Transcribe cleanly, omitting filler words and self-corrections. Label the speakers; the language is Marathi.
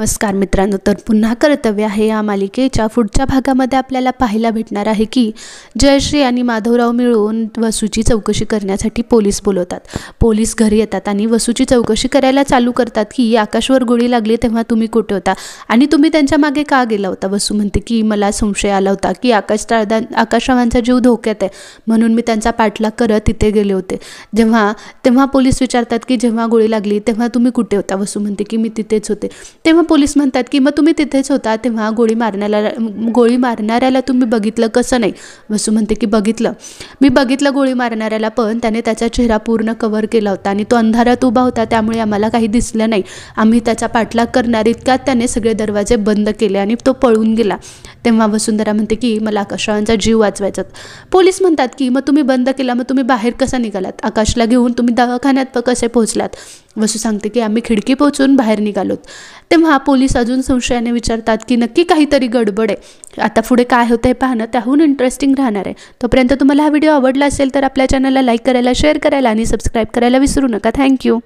Speaker 1: नमस्कार मित्रांनो, तर पुन्हा कर्तव्य आहे या मालिकेच्या पुढच्या भागामध्ये आपल्याला पाहायला भेटणार आहे की जयश्री आणि माधवराव मिळून वसूची चौकशी करण्यासाठी पोलीस बोलवतात। पोलीस घरी येतात आणि वसूची चौकशी करायला चालू करतात की आकाशवर गोळी लागली तेव्हा तुम्ही कुठे होता आणि तुम्ही त्यांच्या मागे का गेला होता। वसू म्हणते की मला संशय आला होता की आकाशरावांचा जीव धोक्यात आहे म्हणून मी त्यांचा पाठलाग करत तिथे गेले होते। तेव्हा पोलीस विचारतात की जेव्हा गोळी लागली तेव्हा तुम्ही कुठे होता। वसू म्हणते की मी तिथेच होते। तेव्हा पोलीस म्हणतात की मग तुम्ही तिथेच होता तेव्हा गोळी मारणाऱ्याला तुम्ही बघितलं कसं नाही। वसू म्हणते की मी बघितलं गोळी मारणाऱ्याला, पण त्याने त्याचा चेहरा पूर्ण कव्हर केला होता आणि तो अंधारात उभा होता त्यामुळे आम्हाला काही दिसलं नाही। आम्ही त्याचा पाठलाग करणार इतक्यात त्याने सगळे दरवाजे बंद केले आणि तो पळून गेला। तेव्हा वसुंधरा म्हणते की मला आकाशरावांचा जीव वाचवायचा। पोलीस म्हणतात की मग तुम्ही बंद केला, मग तुम्ही बाहेर कसा निघालात, आकाशला घेऊन तुम्ही दवाखान्यात कसे पोहोचलात। वसू सांगते की आम्ही खिडकी पोहोचून बाहेर निघालोत। तेव्हा पोलीस अजून संशयाने विचारतात की नक्की काहीतरी गडबड आहे। आता पुढे काय होतं हे पाहणं त्याहून इंटरेस्टिंग राहणार आहे। तोपर्यंत तुम्हाला हा व्हिडिओ आवडला असेल तर आपल्या चॅनलला लाईक करायला, शेअर करायला आणि सबस्क्राईब करायला विसरू नका। थँक्यू।